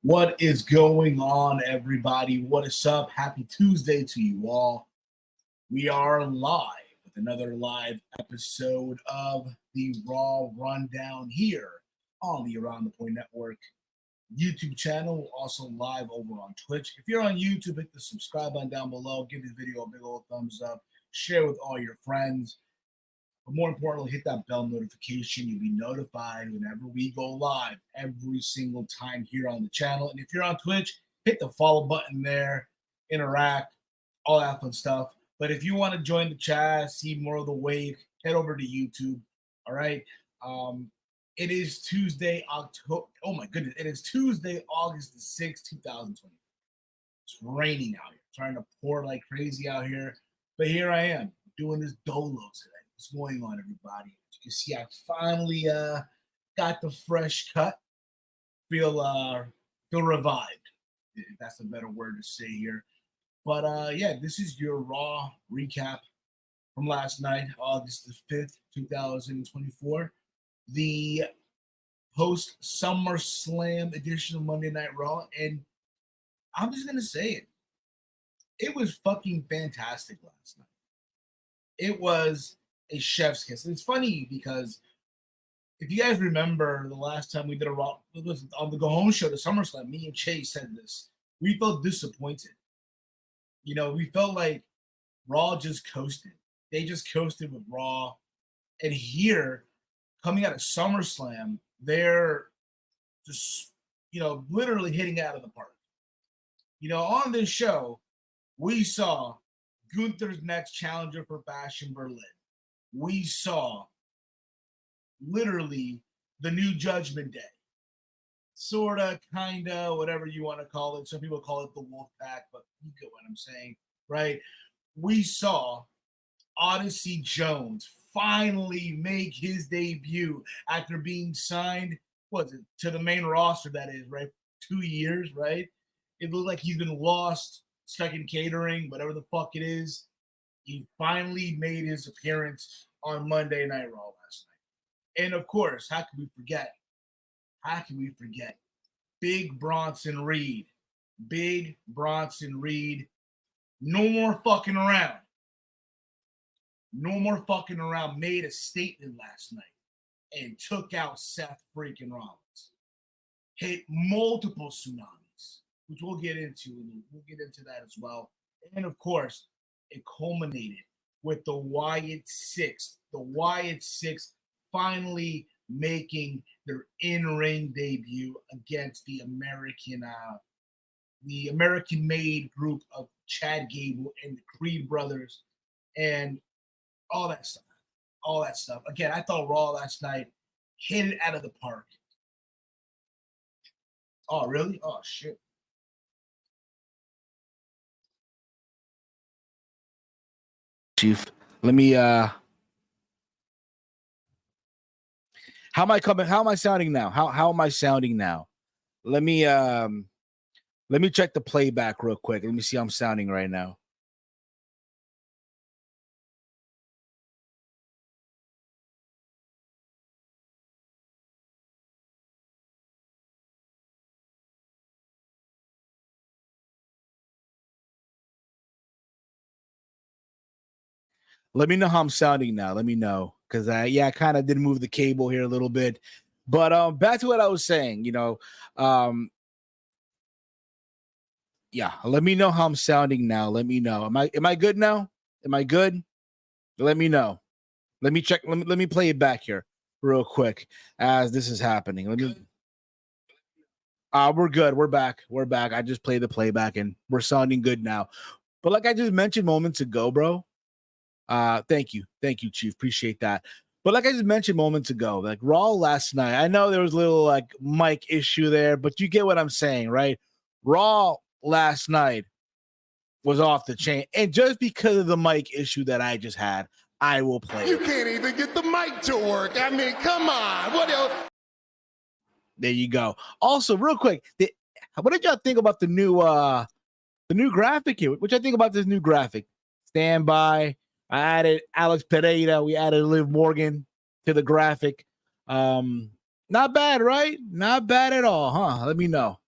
What is going on, everybody? What is up? Happy Tuesday to you all. We are live with another live episode of the Raw Rundown here on the Around the Point Network YouTube channel, also live over on Twitch. If you're on YouTube, hit the subscribe button down below. Give this video a big old thumbs up. Share with all your friends. But more importantly, hit that bell notification. You'll be notified whenever we go live every single time here on the channel. And if you're on Twitch, hit the follow button there, interact, all that fun stuff. But if you want to join the chat, see more of the wave, head over to YouTube. All right. It is Tuesday, October. Oh my goodness. It is Tuesday, August the 6th, 2020. It's raining out here. It's trying to pour like crazy out here. But here I am doing this dolo today. What's going on, everybody? As you can see, I finally got the fresh cut. Feel revived, if that's a better word to say here. But yeah, this is your Raw recap from last night, August the 5th, 2024. The post SummerSlam edition of Monday Night Raw. And I'm just gonna say it. It was fucking fantastic last night. It was a chef's kiss. And it's funny because if you guys remember the last time we did a Raw, it was on the Go Home show, the SummerSlam, me and Chase said this. We felt disappointed. You know, we felt like Raw just coasted. They just coasted with Raw. And here, coming out of SummerSlam, they're just, literally hitting out of the park. On this show, we saw Gunther's next challenger for Bash in Berlin. We saw literally the new Judgment Day. Sorta, kinda, whatever you want to call it. Some people call it the Wolf Pack, but you get what I'm saying, right? We saw Odyssey Jones finally make his debut after being signed, to the main roster, that is, right? 2 years, right? It looked like he's been lost, stuck in catering, whatever the fuck it is. He finally made his appearance on Monday Night Raw last night. And of course, how can we forget? Big Bronson Reed. Big Bronson Reed. No more fucking around. Made a statement last night and took out Seth freaking Rollins. Hit multiple tsunamis, which we'll get into. And we'll get into that as well. And of course, it culminated with the Wyatt Six. The Wyatt Six finally making their in-ring debut against the American-made group of Chad Gable and the Creed brothers and all that stuff. Again, I thought Raw last night hit it out of the park. Oh, really? Oh, shit. Chief, let me how am I sounding now? How am I sounding now? Let me check the playback real quick. Let me see how I'm sounding right now. Let me know how I'm sounding now. Let me know, because I kind of did move the cable here a little bit. But back to what I was saying, let me know how I'm sounding now. Let me know. Am I good now? Am I good? Let me know. Let me check. Let me play it back here real quick as this is happening. We're good. We're back. I just played the playback and we're sounding good now. But like I just mentioned moments ago, bro. Thank you, Chief. Appreciate that. But like I just mentioned moments ago, like Raw last night, I know there was a little like mic issue there, but you get what I'm saying, right? Raw last night was off the chain. And just because of the mic issue that I just had, I will play. You can't even get the mic to work. I mean, come on. What else? There you go. Also, real quick, what did y'all think about the new graphic here? What y'all think about this new graphic? Stand by. I added Alex Pereira. We added Liv Morgan to the graphic. Not bad, right? Not bad at all, huh? Let me know.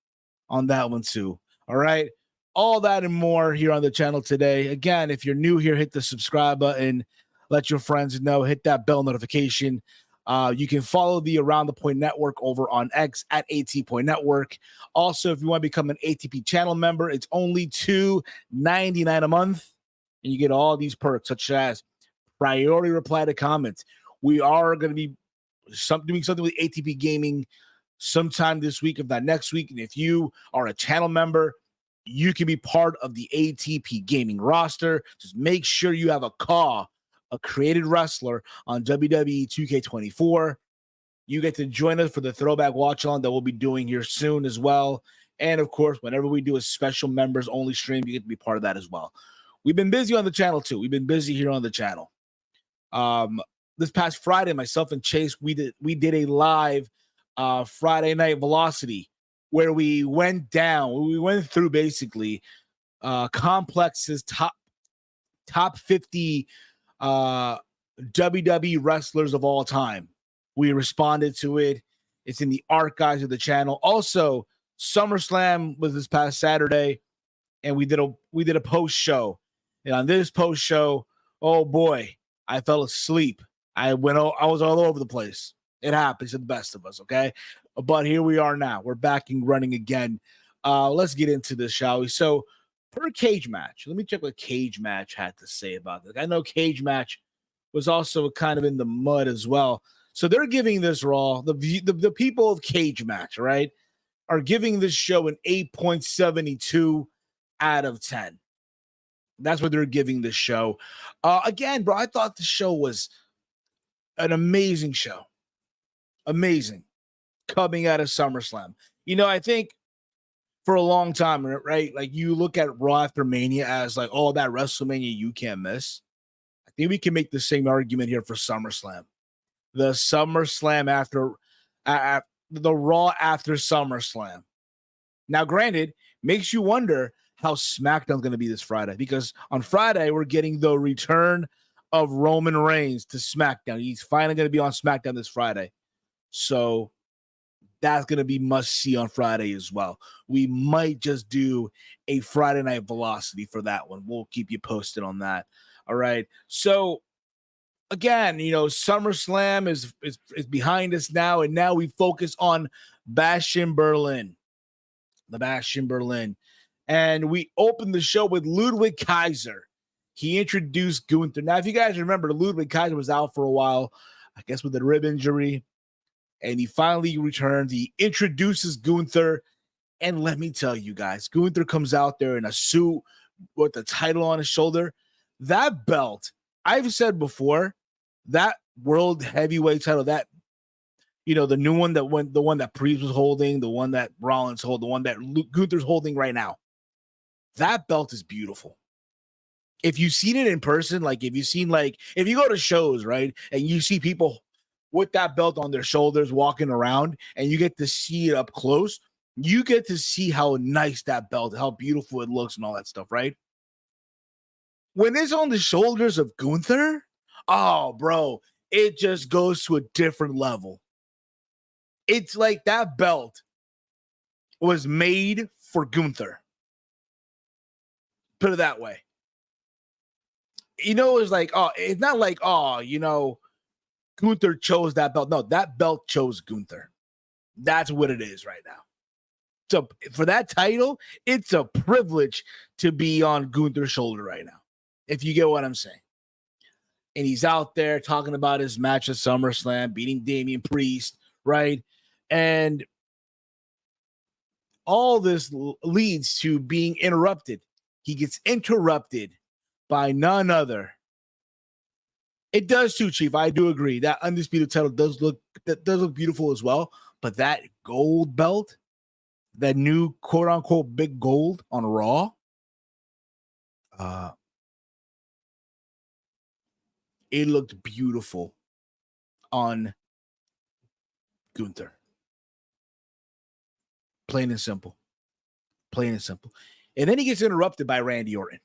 on that one too. All right. All that and more here on the channel today. Again, if you're new here, hit the subscribe button. Let your friends know. Hit that bell notification. You can follow the Around the Point Network over on X at AT Point Network. Also, if you want to become an ATP channel member, it's only $2.99 a month. And you get all these perks, such as priority reply to comments. We are going to be doing something with ATP Gaming sometime this week, if not next week. And if you are a channel member, you can be part of the ATP Gaming roster. Just make sure you have a created wrestler on WWE 2K24. You get to join us for the Throwback Watch-Along that we'll be doing here soon as well. And, of course, whenever we do a special members-only stream, you get to be part of that as well. We've been busy on the channel, too. We've been busy here on the channel. This past Friday, myself and Chase, we did a live Friday Night Velocity where we went through basically Complex's top 50 WWE wrestlers of all time. We responded to it. It's in the archives of the channel. Also, SummerSlam was this past Saturday, and we did a post show. And on this post show, oh boy, I fell asleep. I was all over the place. It happens to the best of us, okay? But here we are now. We're back and running again. Let's get into this, shall we? So, per Cage Match, let me check what Cage Match had to say about this. I know Cage Match was also kind of in the mud as well. So they're giving this Raw, the people of Cage Match, right, are giving this show an 8.72 out of 10. That's what they're giving this show. Again, bro, I thought the show was an amazing show. Amazing. Coming out of SummerSlam. You know, I think for a long time, right? Like, you look at Raw after Mania as like, oh, that WrestleMania you can't miss. I think we can make the same argument here for SummerSlam. The SummerSlam after the Raw after SummerSlam. Now, granted, makes you wonder how SmackDown's going to be this Friday, because on Friday we're getting the return of Roman Reigns to SmackDown. He's finally going to be on SmackDown this Friday. So that's going to be must-see on Friday as well. We might just do a Friday Night Velocity for that one. We'll keep you posted on that. All right. So, again, you know, SummerSlam is behind us now, and now we focus on Bash in Berlin. The Bash in Berlin. And we opened the show with Ludwig Kaiser. He introduced Gunther. Now, if you guys remember, Ludwig Kaiser was out for a while, I guess with a rib injury. And he finally returned. He introduces Gunther. And let me tell you guys, Gunther comes out there in a suit with the title on his shoulder. That belt, I've said before, that world heavyweight title, that, you know, the new one that went, the one that Priest was holding, the one that Rollins hold, the one that Gunther's holding right now, that belt is beautiful. If you've seen it in person, like if you go to shows, right, and you see people with that belt on their shoulders walking around and you get to see it up close, you get to see how nice that belt, how beautiful it looks and all that stuff, right? When it's on the shoulders of Gunther, oh, bro, it just goes to a different level. It's like that belt was made for Gunther. Put it that way. You know, it's like, oh, it's not like, oh, you know, Gunther chose that belt. No, that belt chose Gunther. That's what it is right now. So for that title, it's a privilege to be on Gunther's shoulder right now, if you get what I'm saying. And he's out there talking about his match at SummerSlam, beating Damian Priest, right? And all this leads to being interrupted. He gets interrupted by none other. It does too, Chief. I do agree. That undisputed title does look beautiful as well. But that gold belt, that new quote-unquote big gold on Raw, it looked beautiful on Gunther. Plain and simple. Plain and simple. And then he gets interrupted by Randy Orton.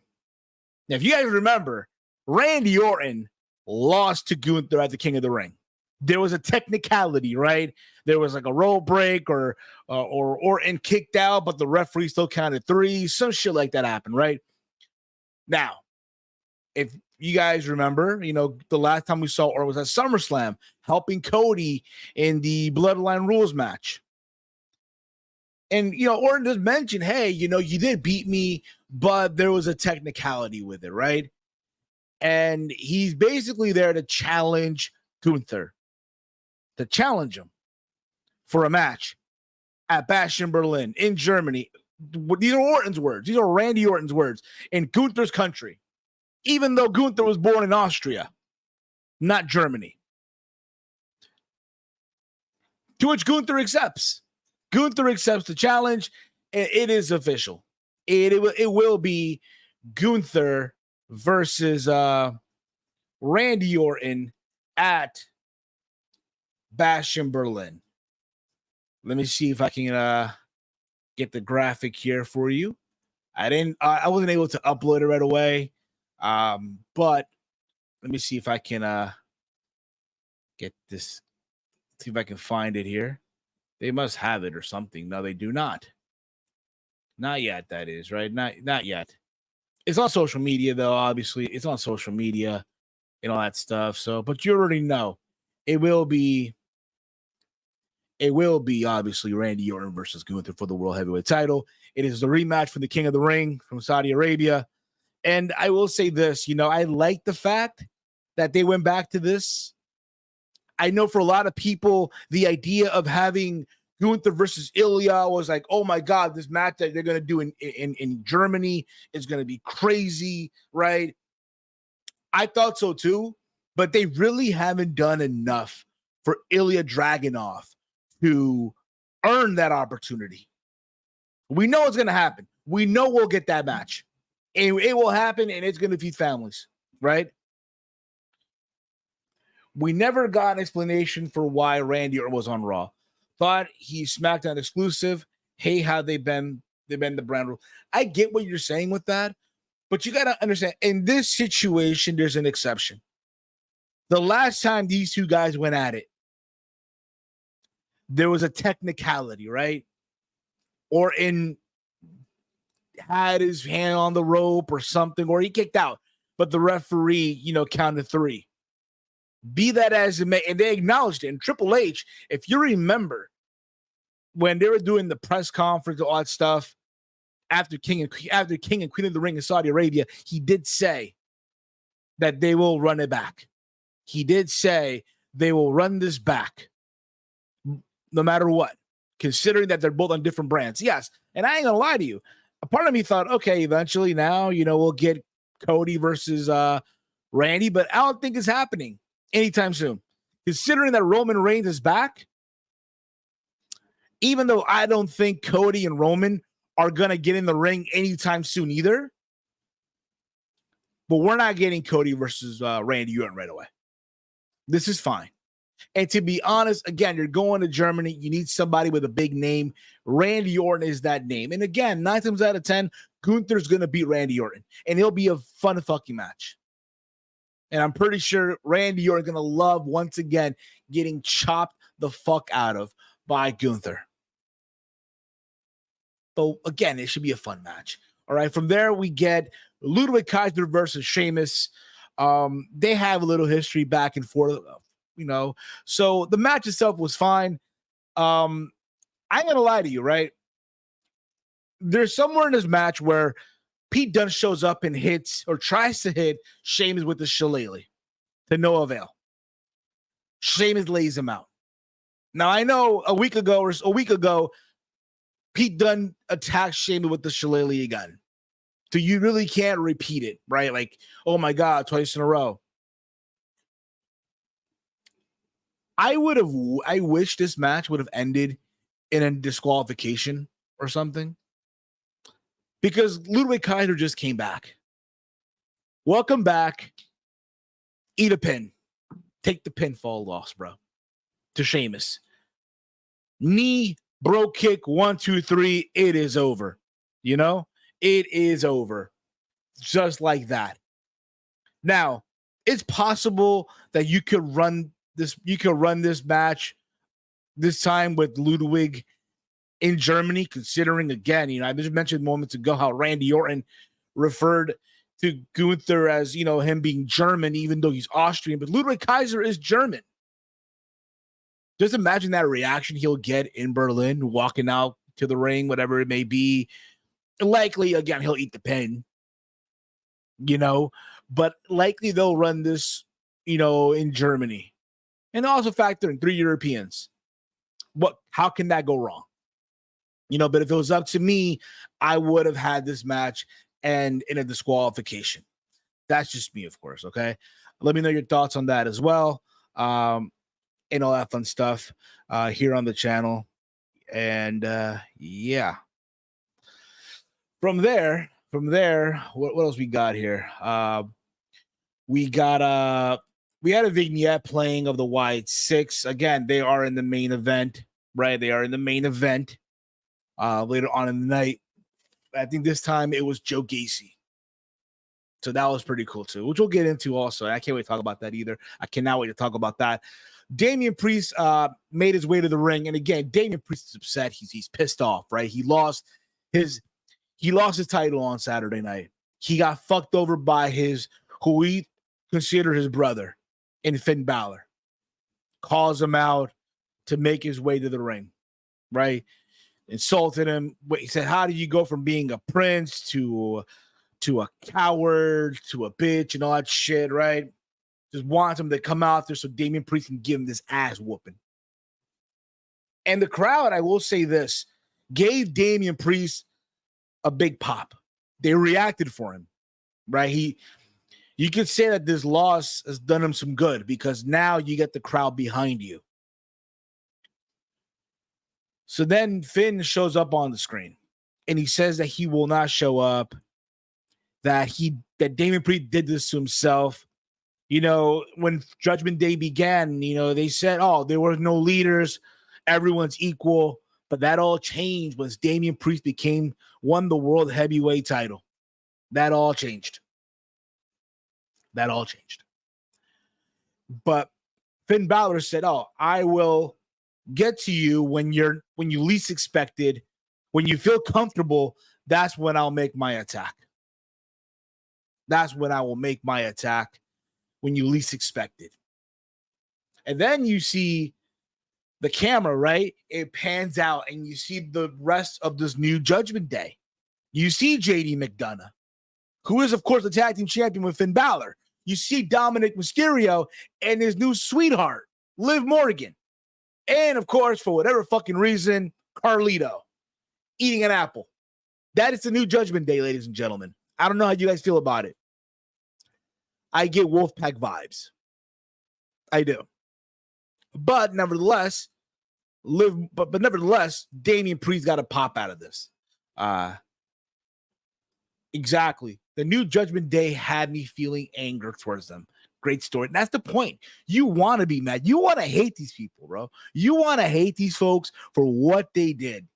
Now, if you guys remember, Randy Orton lost to Gunther at the King of the Ring. there was a technicality, right? There was like a roll break or and kicked out, but the referee still counted 3. Some shit like that happened, right? Now, if you guys remember, the last time we saw Orton was at SummerSlam helping Cody in the Bloodline Rules match. And, Orton just mentioned, hey, you did beat me, but there was a technicality with it, right? And he's basically there to challenge Gunther, to challenge him for a match at Bash in Berlin in Germany. These are Orton's words. These are Randy Orton's words in Gunther's country, even though Gunther was born in Austria, not Germany. To which Gunther accepts. Gunther accepts the challenge, and it is official. It will be Gunther versus Randy Orton at Bash in Berlin. Let me see if I can get the graphic here for you. I wasn't able to upload it right away, but let me see if I can get this. See if I can find it here. They must have it or something. No, they do not. Not yet, that is, right? Not yet. It's on social media, though, obviously. It's on social media and all that stuff. So, but you already know. It will be obviously Randy Orton versus Gunther for the World Heavyweight title. It is the rematch from the King of the Ring from Saudi Arabia. And I will say this, I like the fact that they went back to this. I know for a lot of people, the idea of having Gunther versus Ilya was like, oh my God, this match that they're going to do in Germany is going to be crazy, right? I thought so too, but they really haven't done enough for Ilya Dragunov to earn that opportunity. We know it's going to happen. We know we'll get that match. And it will happen, and it's going to feed families, right? We never got an explanation for why Randy Orton was on Raw. Thought he's SmackDown exclusive. Hey, how they been the brand rule. I get what you're saying with that, but you got to understand, in this situation, there's an exception. The last time these two guys went at it, there was a technicality, right? Orton had his hand on the rope or something, or he kicked out, but the referee, counted 3. Be that as it may, and they acknowledged it. And Triple H, if you remember, when they were doing the press conference, all that stuff, after King and Queen of the Ring in Saudi Arabia, he did say that they will run it back. He did say they will run this back, no matter what, considering that they're both on different brands. Yes, and I ain't gonna lie to you. A part of me thought, okay, eventually now, we'll get Cody versus Randy, but I don't think it's happening anytime soon. Considering that Roman Reigns is back, even though I don't think Cody and Roman are going to get in the ring anytime soon either, but we're not getting Cody versus Randy Orton right away. This is fine. And to be honest, again, you're going to Germany. You need somebody with a big name. Randy Orton is that name. And again, 9 times out of 10, Gunther's going to beat Randy Orton. And it'll be a fun fucking match. And I'm pretty sure Randy Orton going to love, once again, getting chopped the fuck out of by Gunther. So, again, it should be a fun match. All right, from there, we get Ludwig Kaiser versus Sheamus. They have a little history back and forth, So, the match itself was fine. I'm going to lie to you, right? There's somewhere in this match where Pete Dunne shows up and hits or tries to hit Sheamus with the shillelagh to no avail. Sheamus lays him out. Now, I know a week ago, Pete Dunne attacked Sheamus with the shillelagh again. So you really can't repeat it, right? Like, oh my God, twice in a row. I wish this match would have ended in a disqualification or something. Because Ludwig Kaiser just came back. Welcome back. Eat a pin. Take the pinfall loss, bro. To Sheamus. Knee, bro kick, 1, 2, 3. It is over. It is over. Just like that. Now, it's possible that you could run you could run this match this time with Ludwig in Germany, considering, again, I just mentioned moments ago how Randy Orton referred to Gunther as, him being German, even though he's Austrian, but Ludwig Kaiser is German. Just imagine that reaction he'll get in Berlin, walking out to the ring, whatever it may be. Likely, again, he'll eat the pin, but likely they'll run this, in Germany. And also factor in 3 Europeans. How can that go wrong? But if it was up to me, I would have had this match end in a disqualification. That's just me, of course, okay? Let me know your thoughts on that as well. And all that fun stuff here on the channel. And yeah. From there, what else we got here? We had a vignette playing of the Wyatt Six. Again, they are in the main event, right? They are in the main event later on in the night. I think this time it was Joe Gacy. So that was pretty cool too, which we'll get into also. I can't wait to talk about that either. I cannot wait to talk about that. Damian Priest made his way to the ring. And again, Damian Priest is upset. He's pissed off, right? He lost his title on Saturday night. He got fucked over by who he considered his brother in Finn Balor. Calls him out to make his way to the ring, right? Insulted him. He said, how do you go from being a prince to a coward, to a bitch, and all that shit, right? Just wants him to come out there so Damian Priest can give him this ass whooping. And the crowd, I will say this, gave Damian Priest a big pop. They reacted for him, right? You could say that this loss has done him some good because now you get the crowd behind you. So then Finn shows up on the screen and he says that he will not show up, that Damian Priest did this to himself. When Judgment Day began, they said, there were no leaders, everyone's equal, but that all changed once Damian Priest won the World Heavyweight title. That all changed. But Finn Balor said, I will get to you when you least expected, when you feel comfortable, that's when I'll make my attack. That's when I will make my attack, when you least expect it. And then you see the camera, right? It pans out and you see the rest of this new Judgment Day. You see JD McDonough, who is, of course, the tag team champion with Finn Balor. You see Dominic Mysterio and his new sweetheart, Liv Morgan. And, of course, for whatever fucking reason, Carlito eating an apple. That is the new Judgment Day, ladies and gentlemen. I don't know how you guys feel about it. I get Wolfpack vibes. I do. But nevertheless, Damian Priest got a pop out of this. Exactly. The new Judgment Day had me feeling anger towards them. Great story. And that's the point. You want to be mad. You want to hate these people, bro. You want to hate these folks for what they did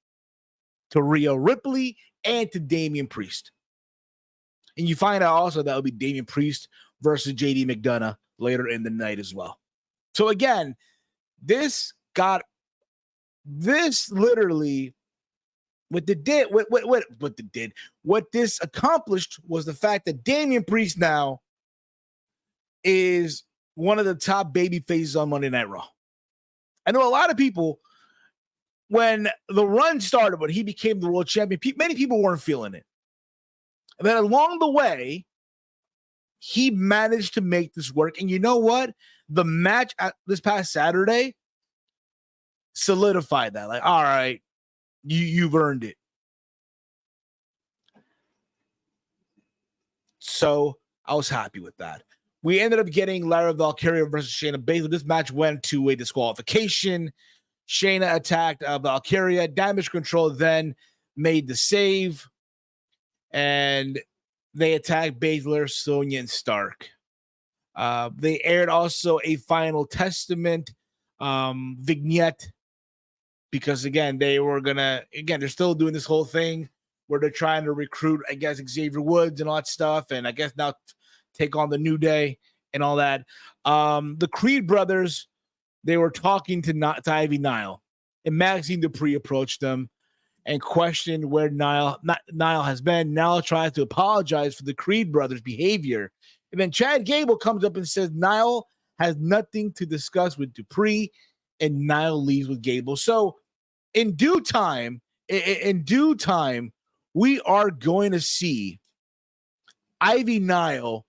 to Rhea Ripley and to Damian Priest. And you find out also that will be Damian Priest versus JD McDonough later in the night as well. So again, literally what this accomplished was the fact that Damian Priest now is one of the top baby faces on Monday Night Raw. I know a lot of people, when the run started, when he became the world champion, many people weren't feeling it. And then along the way, he managed to make this work. And you know what? The match this past Saturday solidified that. Like, all right, you've earned it. So I was happy with that. We ended up getting Lara Valkyria versus Shayna Baszler. This match went to a disqualification. Shayna attacked Valkyria. Damage Control then made the save. And they attacked Baszler, Sonya, and Stark. They aired also a Final Testament vignette because, again, they're still doing this whole thing where they're trying to recruit, I guess, Xavier Woods and all that stuff, and I guess now take on the New Day and all that. The Creed brothers they were talking to Ivy Nile, and Maxine Dupree approached them and questioned where Nile has been. Nile tries to apologize for the Creed brothers' behavior. And then Chad Gable comes up and says Nile has nothing to discuss with Dupree, and Nile leaves with Gable. So in due time, we are going to see Ivy Nile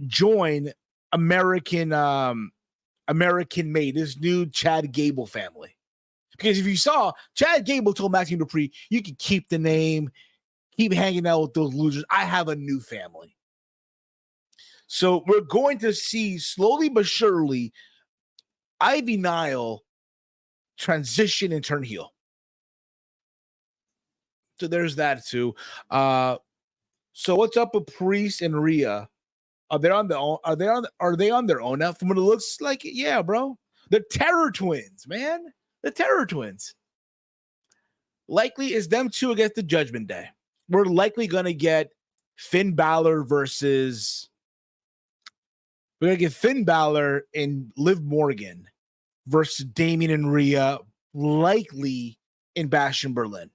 join American Made, this new Chad Gable family. Because if you saw, Chad Gable told Maxine Dupree, you can keep the name, keep hanging out with those losers. I have a new family. So we're going to see slowly but surely Ivy Nile transition and turn heel. So there's that too. So what's up with Priest and Rhea? Are they on their own now? From what it looks like, yeah, bro. The Terror Twins, man. The Terror Twins. Likely is them two against the Judgment Day. We're likely gonna get Finn Balor versus. We're gonna get Finn Balor and Liv Morgan versus Damian and Rhea, likely in Bash in Berlin.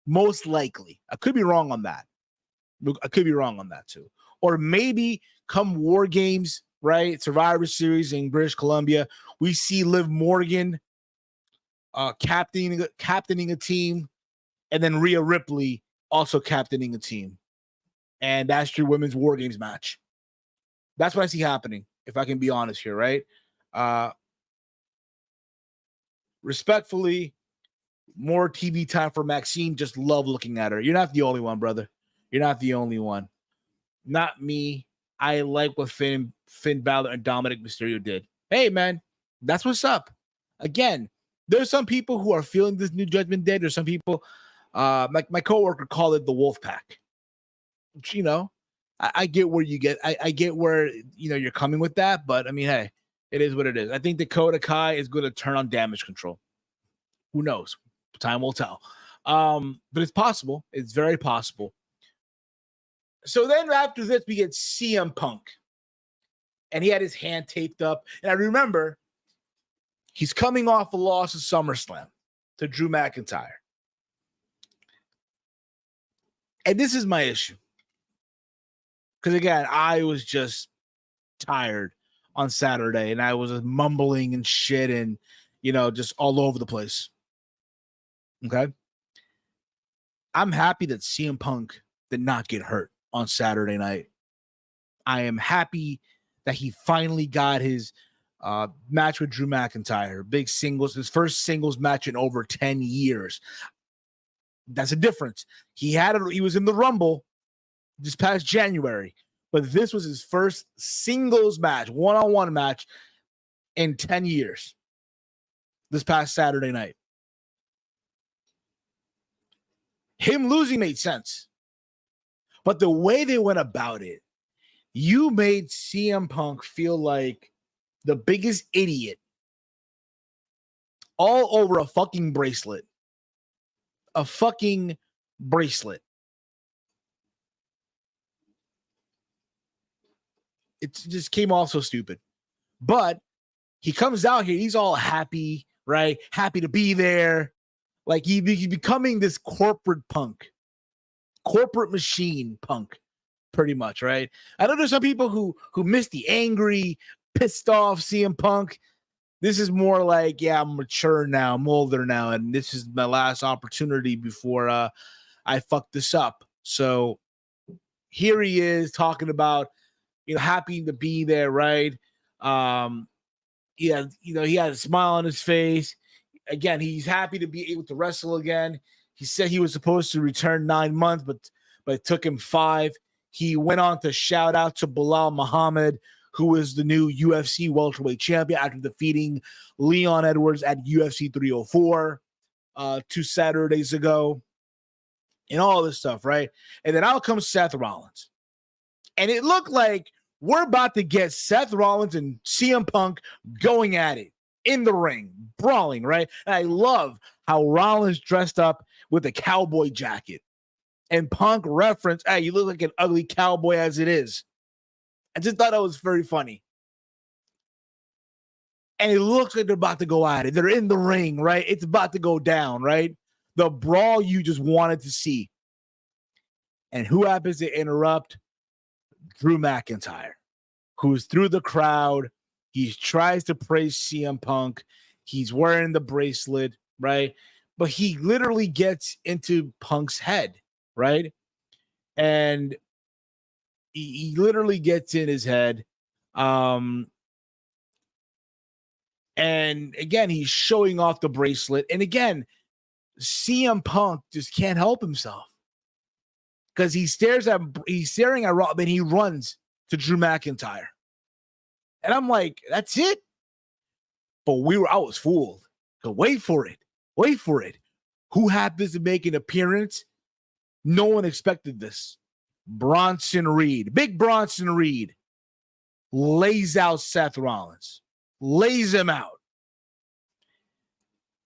Most likely. I could be wrong on that. I could be wrong on that too. Or maybe come War Games, right? Survivor Series in British Columbia, we see Liv Morgan captaining a team, and then Rhea Ripley also captaining a team. And that's your women's War Games match. That's what I see happening, if I can be honest here, right? Respectfully, more TV time for Maxine. Just love looking at her. You're not the only one, brother. You're not the only one. Not me. I like what Finn Balor and Dominic Mysterio did. Hey, man, that's what's up. Again, there's some people who are feeling this new Judgment Day. There's some people, like my coworker called it the Wolf Pack. Which, you know, I get where you get. I get where you're coming with that. But I mean, hey, it is what it is. I think Dakota Kai is going to turn on Damage Control. Who knows? Time will tell. But it's possible. It's very possible. So then after this, we get CM Punk. And he had his hand taped up. And I remember he's coming off a loss at SummerSlam to Drew McIntyre. And this is my issue. Because again, I was just tired on Saturday. And I was just mumbling and shit and, just all over the place. Okay? I'm happy that CM Punk did not get hurt on Saturday night. I am happy that he finally got his match with Drew McIntyre. Big singles, his first singles match in over 10 years. That's a difference. He was in the Rumble this past January, but this was his first singles match, one-on-one match in 10 years. This past Saturday night. Him losing made sense. But the way they went about it, you made CM Punk feel like the biggest idiot all over a fucking bracelet. A fucking bracelet. It just came off so stupid. But he comes out here, he's all happy, right? Happy to be there. Like he's becoming this corporate Punk. Corporate machine Punk, pretty much, right? I know there's some people who miss the angry, pissed off CM Punk. This is more like, yeah, I'm mature now, I'm older now, and this is my last opportunity before I fuck this up. So here he is talking about, happy to be there, right? He had a smile on his face. Again, he's happy to be able to wrestle again. He said he was supposed to return 9 months, but it took him 5. He went on to shout out to Bilal Muhammad, who is the new UFC welterweight champion after defeating Leon Edwards at UFC 304 2 Saturdays ago, and all this stuff, right? And then out comes Seth Rollins. And it looked like we're about to get Seth Rollins and CM Punk going at it in the ring, brawling, right? And I love how Rollins dressed up with a cowboy jacket. And Punk referenced, hey, you look like an ugly cowboy as it is. I just thought that was very funny. and it looks like they're about to go at it. They're in the ring, right? It's about to go down, right? The brawl you just wanted to see. And who happens to interrupt? Drew McIntyre, who's through the crowd. He tries to praise CM Punk. He's wearing the bracelet, right? But he literally gets into Punk's head, right? And he literally gets in his head. And again, he's showing off the bracelet. And again, CM Punk just can't help himself because he's staring at Rob, and he runs to Drew McIntyre. And I'm like, that's it. But I was fooled. So wait for it. Who happens to make an appearance? No one expected this. Bronson Reed, big Bronson Reed, lays out Seth Rollins, lays him out,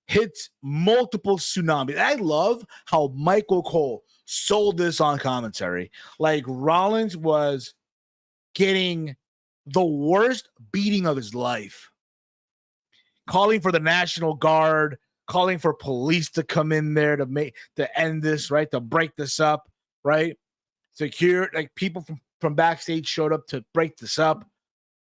hits multiple tsunamis. I love how Michael Cole sold this on commentary. Like Rollins was getting the worst beating of his life, calling for the National Guard, calling for police to come in there to end this, right? To break this up, right? Like people from backstage showed up to break this up.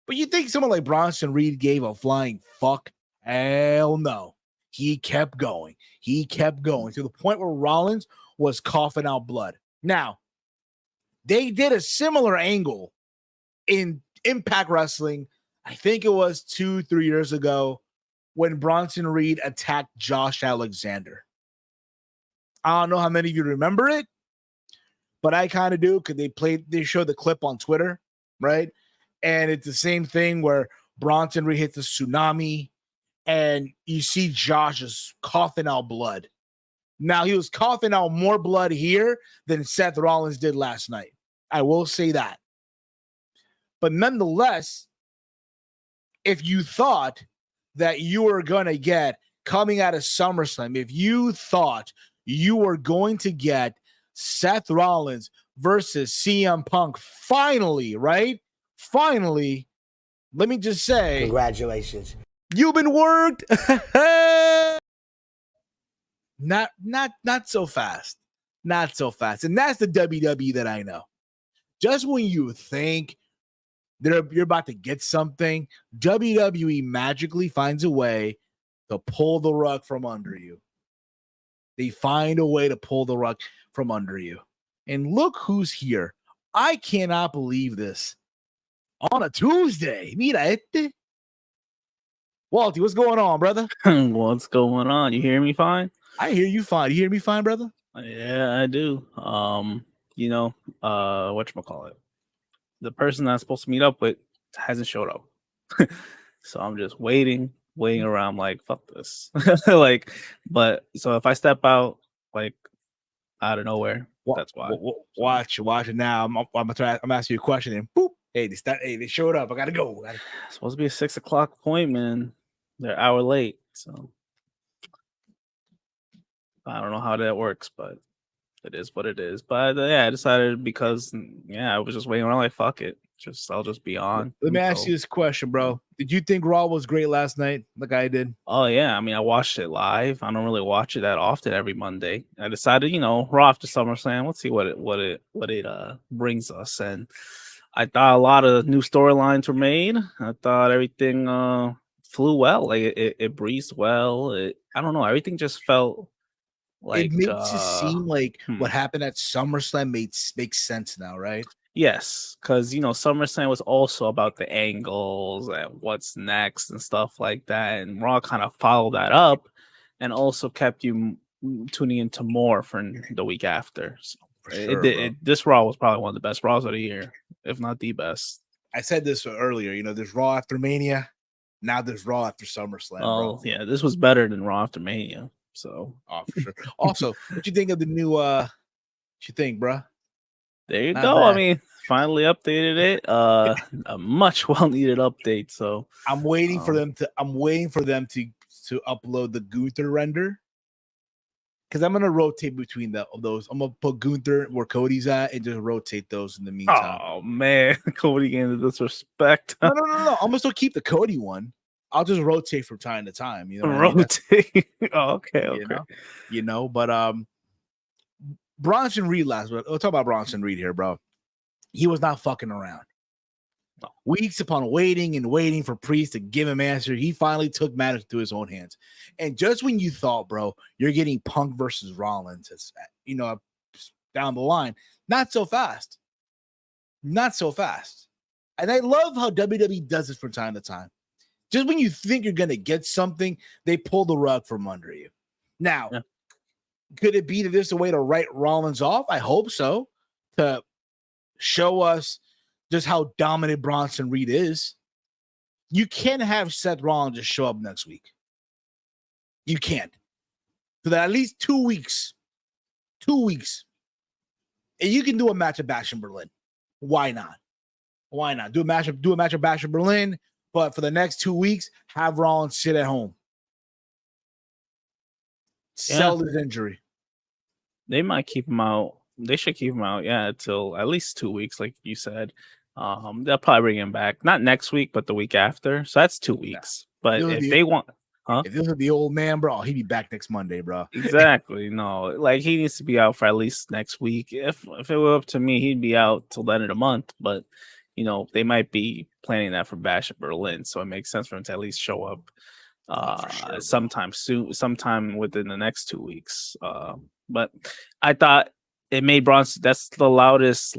But you think someone like Bronson Reed gave a flying fuck? Hell no. He kept going to the point where Rollins was coughing out blood. Now, they did a similar angle in Impact Wrestling. I think it was 2-3 years ago when Bronson Reed attacked Josh Alexander. I don't know how many of you remember it, but I kind of do because they showed the clip on Twitter, right? And it's the same thing where Bronson Reed hits a tsunami and you see Josh just coughing out blood. Now, he was coughing out more blood here than Seth Rollins did last night. I will say that. But nonetheless, if you thought that you were going to get, coming out of SummerSlam, if you thought you were going to get Seth Rollins versus CM Punk finally, right? Finally, let me just say, congratulations. You've been worked. Not so fast. Not so fast. And that's the WWE that I know. Just when you think you're about to get something, WWE magically finds a way to pull the rug from under you. They find a way to pull the rug from under you. And look who's here. I cannot believe this. On a Tuesday. Mira este. Walty, what's going on, brother? What's going on? You hear me fine? I hear you fine. You hear me fine, brother? Yeah, I do. Whatchamacallit? The person I'm supposed to meet up with hasn't showed up. So I'm just waiting around like, fuck this. But so if I step out like out of nowhere, that's why. Watch it now. I'm asking you a question and boop. Hey, they showed up. I gotta go. It's supposed to be a 6 o'clock appointment. They're an hour late, so I don't know how that works, but it is what it is. But I decided because I was just waiting around like fuck it. I'll just be on. Let me ask you this question, bro. Did you think Raw was great last night, like I did? Oh yeah, I mean I watched it live. I don't really watch it that often every Monday. I decided, Raw after SummerSlam. Let's see what it brings us. And I thought a lot of new storylines were made. I thought everything flew well. Like it breezed well. I don't know. Everything just felt like it makes it seem like what happened at SummerSlam makes sense now, right? Yes, because SummerSlam was also about the angles and what's next and stuff like that, and Raw kind of followed that up, and also kept you tuning into more for the week after. So this Raw was probably one of the best Raws of the year, if not the best. I said this earlier. There's Raw after Mania, now there's Raw after SummerSlam. Oh yeah, this was better than Raw after Mania. So for sure. Also, what you think of the new? What you think, bruh? There you go. Bad. I mean, finally updated it. A much well needed update. So I'm waiting for them to. I'm waiting for them to upload the Gunther render, because I'm gonna rotate between those. I'm gonna put Gunther where Cody's at and just rotate those in the meantime. Oh man, Cody getting the disrespect. No. I'm gonna still keep the Cody one. I'll just rotate from time to time. You know what Rotate. I mean? Okay. But Bronson Reed we'll talk about Bronson Reed here, bro. He was not fucking around. No. Weeks upon waiting for Priest to give him answer, he finally took matters into his own hands. And just when you thought, bro, you're getting Punk versus Rollins, down the line, not so fast. Not so fast. And I love how WWE does this from time to time. Just when you think you're going to get something, they pull the rug from under you. Now, could it be that this is a way to write Rollins off? I hope so. To show us just how dominant Bronson Reed is. You can't have Seth Rollins just show up next week. You can't. For that at least 2 weeks. 2 weeks. And you can do a match of Bash in Berlin. Why not? Why not? Do a match of Bash in Berlin, but for the next 2 weeks, have Rollins sit at home. Sell his injury. They might keep him out. They should keep him out, until at least 2 weeks, like you said. They'll probably bring him back, not next week, but the week after. So that's 2 weeks. But if they want, if this is the old man, bro, he'd be back next Monday, bro. Exactly. No, like he needs to be out for at least next week. If it were up to me, he'd be out till the end of the month. But they might be planning that for Bash at Berlin, so it makes sense for him to at least show up sometime soon, sometime within the next 2 weeks. But I thought it made Bronson. That's the loudest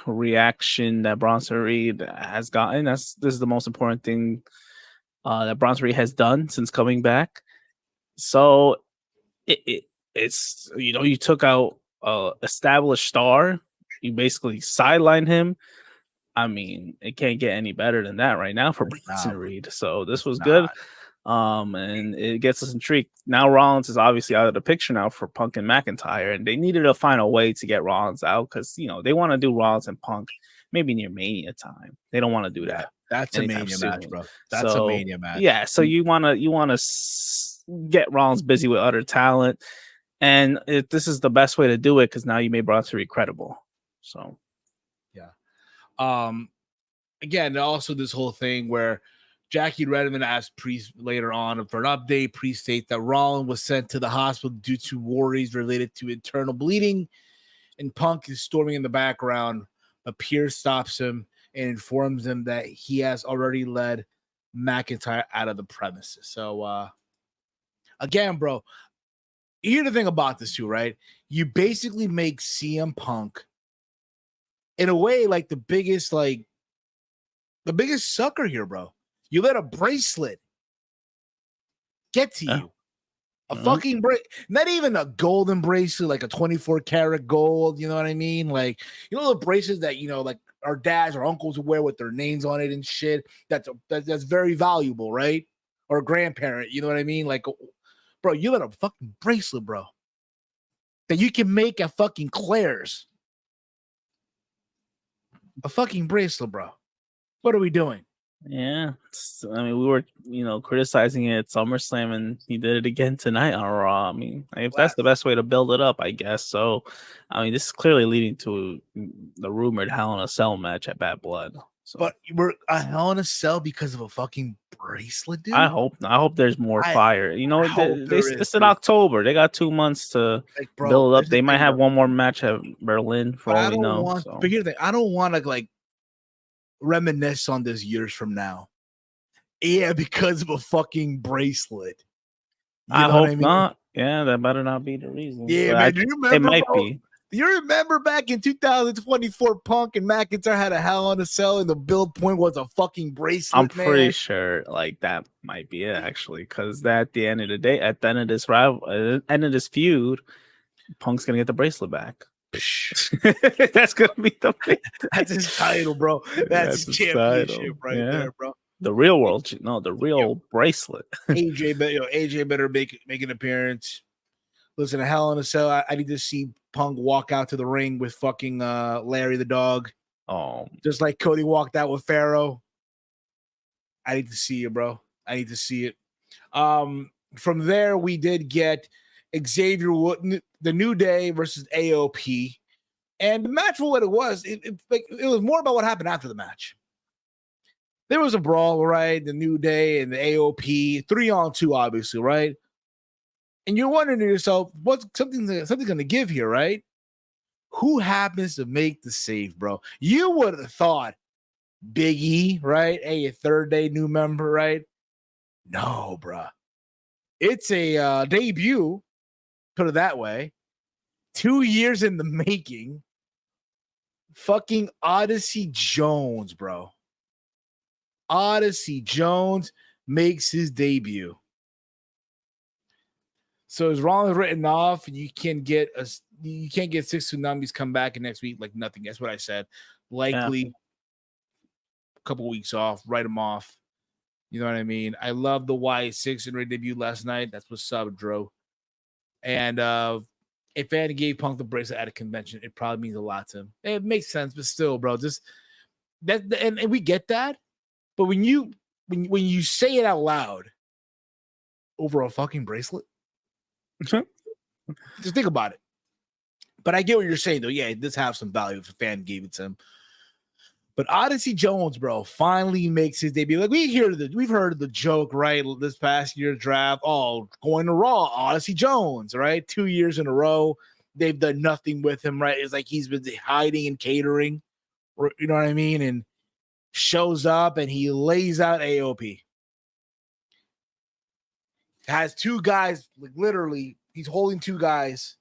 reaction that Bronson Reed has gotten. This is the most important thing that Bronson Reed has done since coming back. So it's you took out established star, you basically sidelined him. I mean, it can't get any better than that right now for Bronson Reed. So this was good. And it gets us intrigued. Now Rollins is obviously out of the picture now for Punk and McIntyre, and they needed to find a way to get Rollins out because they want to do Rollins and Punk maybe near Mania time. They don't want to do that. That's a Mania match, bro. That's a Mania match. Yeah, so you wanna get Rollins busy with other talent, and this is the best way to do it because now you made Bronson Reed credible. So again, also this whole thing where Jackie Redmond asked Priest later on for an update. Priest states that Rollins was sent to the hospital due to worries related to internal bleeding, and Punk is storming in the background, but Pierce stops him and informs him that he has already led McIntyre out of the premises. So, again, bro, here's the thing about this too, right? You basically make CM Punk, in a way, the biggest sucker here, bro. You let a bracelet get to you. A fucking not even a golden bracelet, like a 24 karat gold. You know what I mean? The bracelets that, our dads or uncles would wear with their names on it and shit. That's very valuable, right? Or a grandparent, you know what I mean? Bro, you let a fucking bracelet, bro, that you can make at fucking Claire's. A fucking bracelet, bro. What are we doing? Yeah, I mean, we were, criticizing it at SummerSlam, and he did it again tonight on Raw. I mean, if that's the best way to build it up, I guess so. I mean, this is clearly leading to the rumored Hell in a Cell match at Bad Blood. So. But we're a Hell in a Cell because of a fucking bracelet, dude. I hope there's more fire. It's in October. They got 2 months to build up. They might have one more match at Berlin for all we know. But here's the thing: I don't want to reminisce on this years from now. Yeah, because of a fucking bracelet. I hope not. Yeah, that better not be the reason. Yeah, man, do you remember? It might be. Do you remember back in 2024, Punk and McIntyre had a Hell in a Cell, and the build point was a fucking bracelet? I'm pretty sure that might be it, actually, because at the end of the day, at the end of this end of this feud, Punk's gonna get the bracelet back. That's gonna be the that's his title, bro. That's his championship there, bro. The real world, the real bracelet. AJ better make an appearance. Listen, a Hell in a Cell. I need to see Punk walk out to the ring with fucking Larry the dog. Oh, just like Cody walked out with Pharaoh. I need to see it, bro. I need to see it. From there, we did get Xavier Wooden, the New Day versus AOP, and the match for what it was, it was more about what happened after the match. there was a brawl, right? The New Day and the AOP, 3-on-2, obviously, right? And you're wondering to yourself, what's something going to give here, right? Who happens to make the save, bro? You would have thought Big E, right? Hey, a third day new member, right? No, bro. It's a debut, put it that way. 2 years in the making. Fucking Odyssey Jones, bro. Odyssey Jones makes his debut. So as Rollins written off, you can't get 6 tsunamis come back next week like nothing. That's what I said. Likely a couple weeks off, write them off. You know what I mean? I love the Wyatt 6 in debut last night. That's what's up, Dro. And if Eddie gave Punk the bracelet at a convention, it probably means a lot to him. It makes sense, but still, bro, just that and we get that. But when you say it out loud over a fucking bracelet, just think about it. But I get what you're saying, though. Yeah, it does have some value if a fan gave it to him. But Odyssey Jones, bro, finally makes his debut. Like we've heard the joke, right? This past year's draft, going to Raw, Odyssey Jones, right? 2 years in a row, they've done nothing with him, right? It's like he's been hiding and catering, you know what I mean? And shows up and he lays out AOP. Has 2 guys, like literally, he's holding 2 guys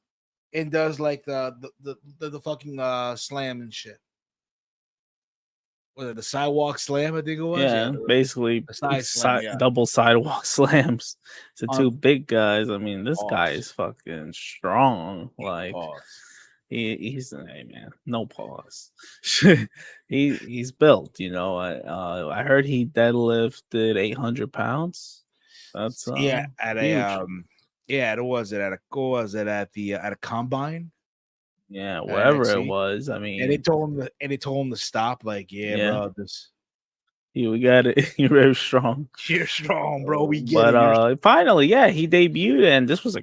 and does like the fucking slam and shit. Was it the sidewalk slam? I think it was. Yeah, basically double sidewalk slams to 2 big guys. I mean, this guy is fucking strong. Like he's hey man, no pause. he's built. You know, I heard he deadlifted 800 pounds. That's at a combine. Yeah, wherever it was. I mean, and they told him to stop. Like, bro, we got it. You're very strong. You're strong, bro. We get it. But finally, he debuted, and this was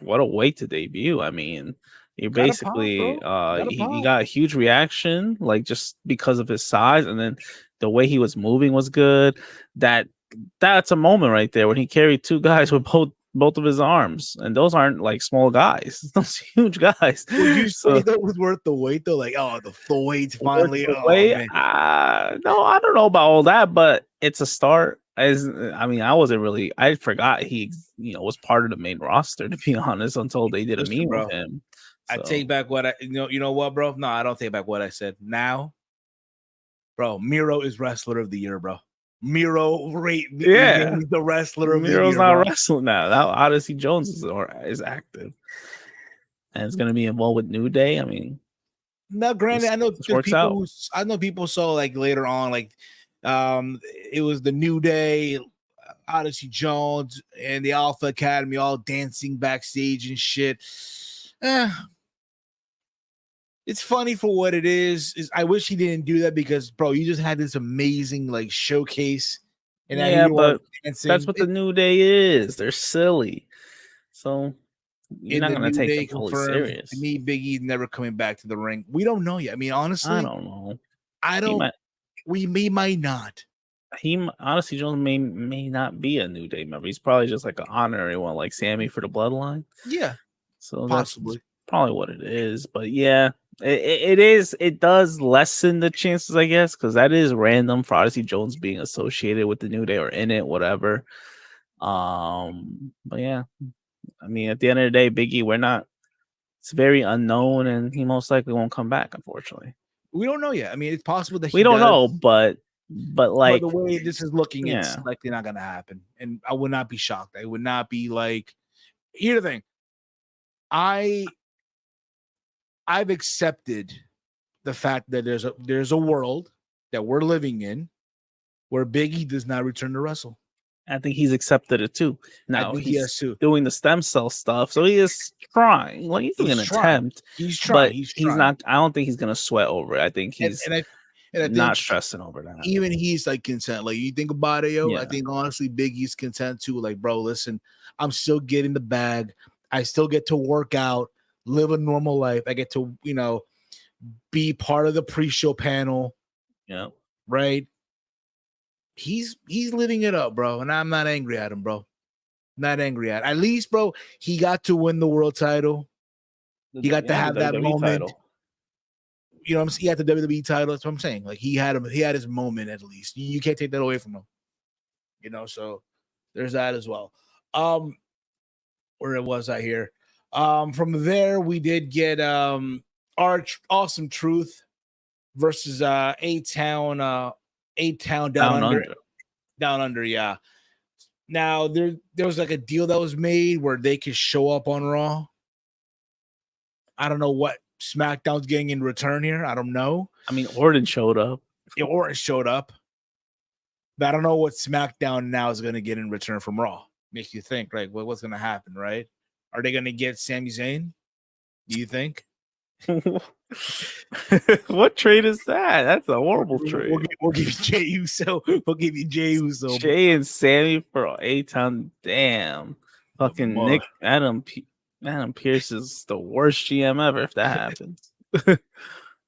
what a way to debut. I mean, he basically he got a huge reaction, like just because of his size, and then the way he was moving was good. That's a moment right there when he carried 2 guys with both of his arms, and those aren't like small guys; those huge guys. Would you say that was worth the wait though? Like, the weight's finally no, I don't know about all that, but it's a start. I forgot he was part of the main roster, to be honest, until they did a meme with him. So. I take back what you know what, bro? No, I don't take back what I said. Now, bro, Miro is wrestler of the year, bro. Miro the wrestler of the year. Miro's not wrestling now. That Odyssey Jones is active, and it's gonna be involved with New Day. I mean, now granted, I know people saw like later on, like it was the New Day, Odyssey Jones, and the Alpha Academy all dancing backstage and shit. It's funny for what it is. I wish he didn't do that because, bro, you just had this amazing like showcase. And but that's what the New Day is. They're silly. So you're not going to take them fully serious. To me, Big E's never coming back to the ring. We don't know yet. I mean, honestly, I don't know. We might not. Honestly, Jones may not be a New Day member. He's probably just like an honorary one, like Sammy for the Bloodline. Yeah. So possibly. That's probably what it is. But yeah. It does lessen the chances, I guess, because that is random for Odyssey Jones being associated with the New Day or in it, whatever. But yeah, I mean, at the end of the day, Big E, it's very unknown, and he most likely won't come back, unfortunately. We don't know yet. I mean, it's possible that we don't know, but like the way this is looking, it's likely not gonna happen, and I would not be shocked. I would not be like. Here's the thing, I've accepted the fact that there's a world that we're living in where Big E does not return to wrestle. I think he's accepted it too. Now he's doing the stem cell stuff, so he is trying. Like he's doing an attempt. He's trying. But he's not. I don't think he's gonna sweat over it. I think he's not stressing over that. Even he's like content. Like you think about it, yo. Yeah. I think honestly, Big E's content too. Like, bro, listen, I'm still getting the bag. I still get to work out. Live a normal life. I get to, be part of the pre-show panel. Yeah. Right. he's living it up, bro. And I'm not angry at him, bro. Not angry at least, bro. He got to win the world title. He got to have that WWE moment. title. You know what I'm saying? He had the WWE title. That's what I'm saying. Like he had his moment at least. You can't take that away from him. You know, so there's that as well. Where was I here? From there we did get our Awesome Truth versus A-Town down under, yeah. Now there was like a deal that was made where they could show up on Raw. I don't know what SmackDown's getting in return here. I don't know. I mean, Orton showed up. Yeah, Orton showed up. But I don't know what SmackDown now is going to get in return from Raw. Makes you think, right? What's going to happen, right? Are they going to get Sami Zayn? Do you think? What trade is that? That's a horrible trade. We'll give you Jey Uso. We'll give you Jey Uso. Jey and Sammy for A-Town. Damn. Fucking Nick Adam Pierce is the worst GM ever if that happens.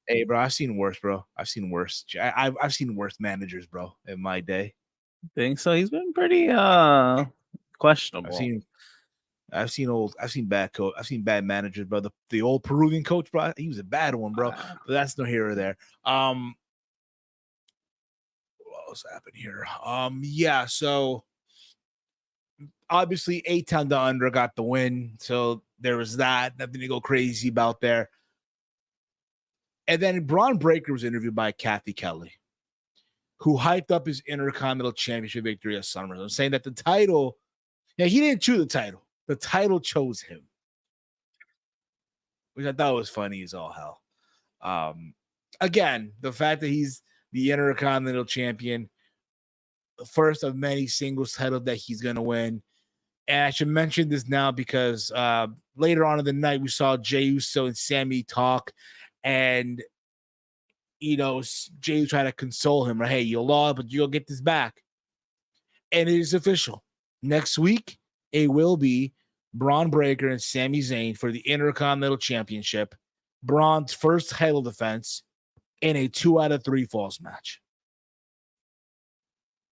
Hey, bro, I've seen worse, bro. I've seen worse. I've seen worse managers, bro, in my day. Think so? He's been pretty questionable. I've seen bad managers, bro. The old Peruvian coach, bro, he was a bad one, bro. But that's no here or there. What else happened here? Yeah, so obviously A-Town down under got the win. So there was that. Nothing to go crazy about there. And then Braun Breaker was interviewed by Kathy Kelly, who hyped up his Intercontinental Championship victory at SummerSlam, saying that the title, he didn't choose the title. The title chose him, which I thought was funny as all hell. Again, the fact that he's the Intercontinental Champion, the first of many singles titles that he's going to win. And I should mention this now because later on in the night, we saw Jey Uso and Sammy talk. And, Jey tried to console him. Like, hey, you lost, but you'll get this back. And it is official. Next week, it will be Braun Breaker and Sami Zayn for the Intercontinental Championship. Braun's first title defense in a 2 out of 3 falls match.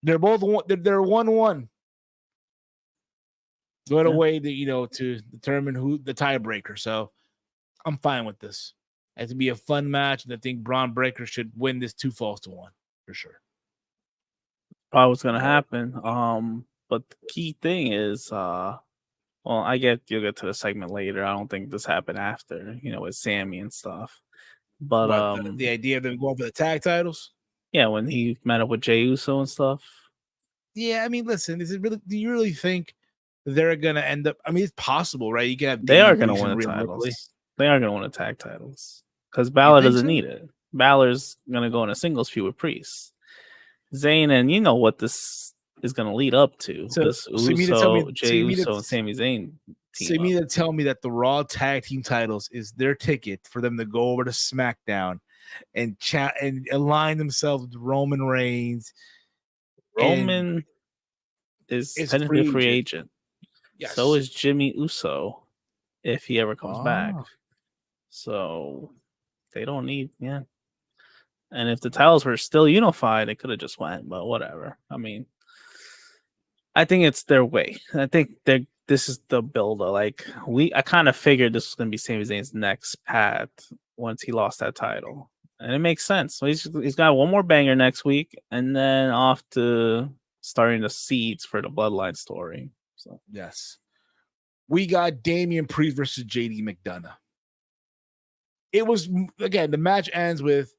They're both 1-1. Going away to determine who the tiebreaker. So I'm fine with this. It to be a fun match, and I think Braun Breaker should win this 2 falls to 1 for sure. Probably what's gonna happen. But the key thing is, you'll get to the segment later. I don't think this happened after, with Sammy and stuff. But the idea of them going for the tag titles? Yeah, when he met up with Jey Uso and stuff. Yeah, I mean, listen, do you really think they're gonna end up? I mean, it's possible, right? You can have they are gonna win the titles. They are gonna win the tag titles. Because Balor doesn't need it. Balor's going to go in a singles feud with Priest. Zayn, and you know what this is going to lead up to. Jey Uso and Sami Zayn team. So you mean to tell me that the Raw Tag Team titles is their ticket for them to go over to SmackDown and chat and align themselves with Roman Reigns? Roman is technically a free agent. Yes. So is Jimmy Uso if he ever comes back. So they don't need, And if the titles were still unified, it could have just went, but whatever. I mean, I think it's their way. I think this is the builder. Like I kind of figured this was going to be Sami Zayn's next path once he lost that title, and it makes sense. So he's got one more banger next week, and then off to starting the seeds for the Bloodline story. So yes, we got Damian Priest versus JD McDonough. It was, again, the match ends with,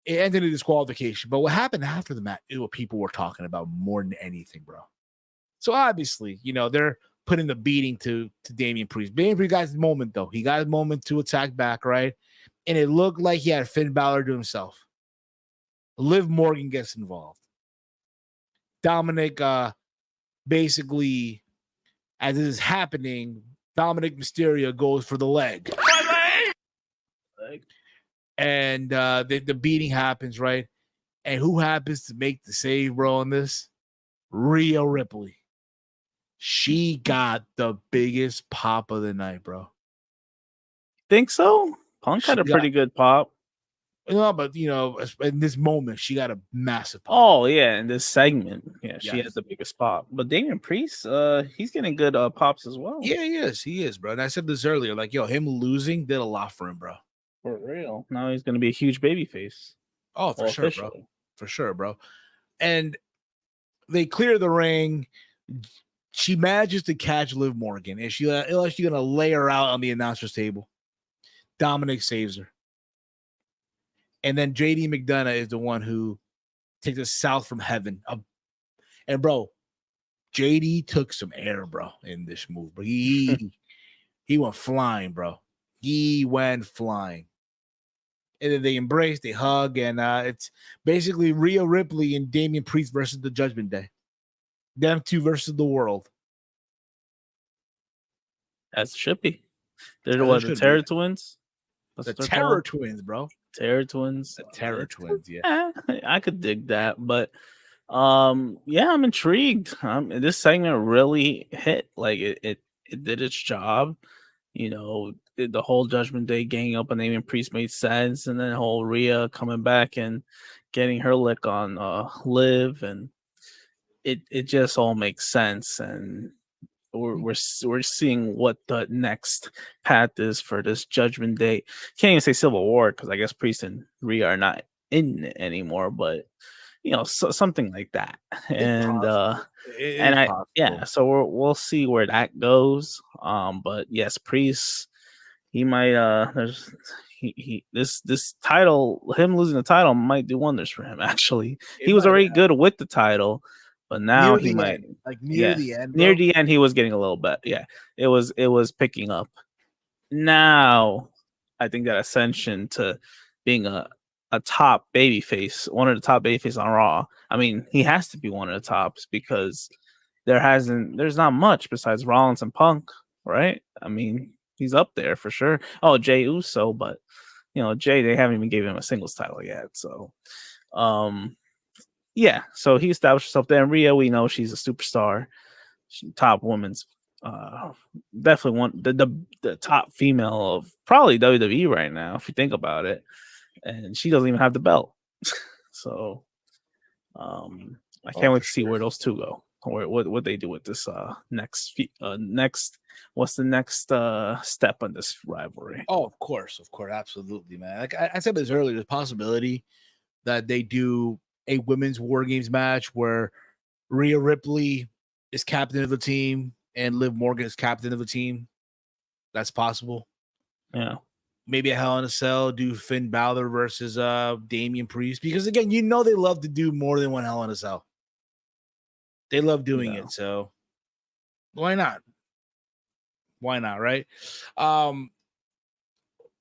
it ended in disqualification. But what happened after the match is what people were talking about more than anything, bro. So obviously, they're putting the beating to Damian Priest. Damian Priest got his moment, though. He got his moment to attack back, right? And it looked like he had Finn Balor to himself. Liv Morgan gets involved. Dominic, basically, as this is happening, Dominic Mysterio goes for the leg. And the beating happens, right? And who happens to make the save, bro, on this? Rhea Ripley. She got the biggest pop of the night, bro. Think so? Punk had a pretty good pop. No, but in this moment, she got a massive pop. Oh yeah, in this segment, yeah, she Yes. had the biggest pop. But Damian Priest, he's getting good pops as well. Yeah, he is, bro. And I said this earlier, like, him losing did a lot for him, bro. For real. Now he's gonna be a huge baby face. Oh, for sure, bro. For sure, bro. And they clear the ring. She manages to catch Liv Morgan, and she's gonna lay her out on the announcer's table. Dominic saves her. And then JD McDonough is the one who takes us south from heaven. And bro, JD took some air, bro, in this move. But he went flying, bro. He went flying. And then they embrace, they hug, and it's basically Rhea Ripley and Damian Priest versus the Judgment Day. Them two versus the world. As it should be. They're the Terror Twins? The Terror Twins, bro. Terror Twins. The Terror Twins, yeah. I could dig that, but yeah, I'm intrigued. This segment really hit. Like it did its job. The whole Judgment Day ganging up on Damian Priest made sense, and then the whole Rhea coming back and getting her lick on Liv, and it just all makes sense. And we're seeing what the next path is for this Judgment Day. Can't even say Civil War because I guess Priest and Rhea are not in it anymore, but something like that. And so we'll see where that goes. But yes, Priest, he might this title, him losing the title might do wonders for him. Actually, he was already good with the title. But now he might near the end. Near the end, he was getting a little bit. Yeah, it was picking up. Now, I think that ascension to being a top babyface, one of the top babyface on Raw. I mean, he has to be one of the tops because there's not much besides Rollins and Punk, right? I mean, he's up there for sure. Oh, Jey Uso, but Jey, they haven't even gave him a singles title yet. So, yeah, so he established himself there. And Rhea, we know she's a superstar. Top women's, definitely one the top female of probably WWE right now, if you think about it. And she doesn't even have the belt. So I can't wait to see where those two go. Or what they do with this next what's the next step on this rivalry? Oh, of course, absolutely, man. Like I said this earlier, the possibility that they do a women's War Games match where Rhea Ripley is captain of the team and Liv Morgan is captain of the team. That's possible. Yeah. Maybe a Hell in a Cell, do Finn Balor versus Damian Priest. Because again, they love to do more than one Hell in a Cell. They love doing it, so why not? Why not, right? What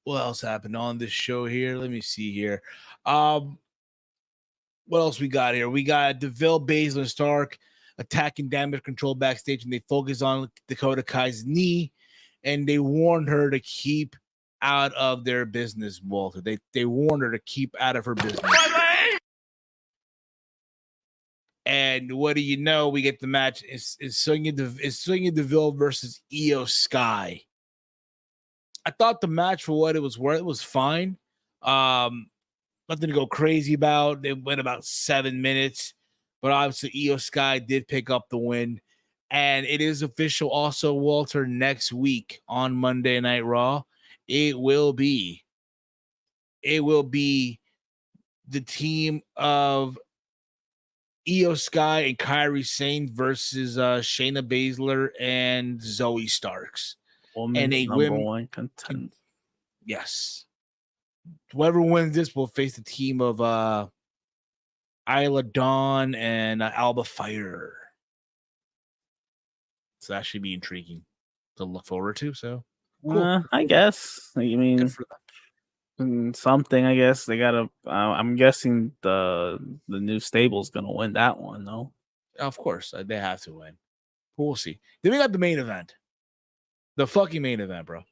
else happened on this show here? Let me see here. What else we got here? We got DeVille, Baszler, and Stark attacking Damage Control backstage, and they focus on Dakota Kai's knee, and they warned her to keep out of their business, Walter. They warned her to keep out of her business. And what do you know? We get the match. It's Sonya Deville versus Io Sky. I thought the match, for what it was worth, it was fine. Nothing to go crazy about. It went about 7 minutes, but obviously Io Sky did pick up the win. And it is official also, Walter, next week on Monday Night Raw. It will be the team of Io Sky and Kairi Sane versus Shayna Baszler and Zoe Starks. And a number one contender. Yes. Whoever wins this will face the team of Isla Dawn and Alba Fire. So that should be intriguing to look forward to. So, cool. I guess. I mean, something. I guess they gotta. I'm guessing the new stable's gonna win that one, though. Of course, they have to win. We'll see. Then we got the main event, the fucking main event, bro.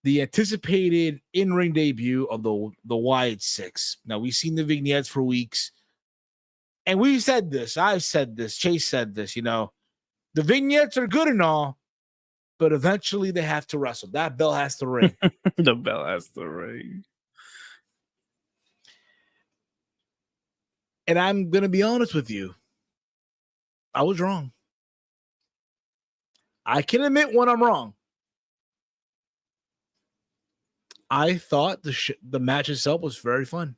The anticipated in-ring debut of the Wyatt Six. Now, we've seen the vignettes for weeks, and we've said this. I've said this. Chase said this. The vignettes are good and all, but eventually they have to wrestle. That bell has to ring. The bell has to ring. And I'm going to be honest with you. I was wrong. I can admit when I'm wrong. I thought the match itself was very fun.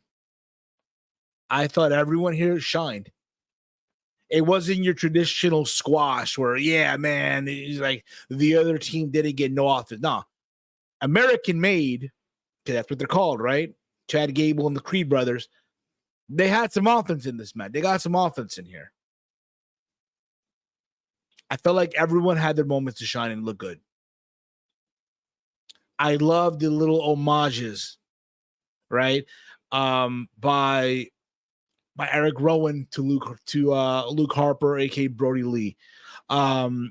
I thought everyone here shined. It wasn't your traditional squash where, yeah, man, it's like the other team didn't get no offense. No. American made, because that's what they're called, right? Chad Gable and the Creed brothers. They had some offense in this match. They got some offense in here. I felt like everyone had their moments to shine and look good. I love the little homages, right? By Eric Rowan to Luke Harper, aka Brody Lee. I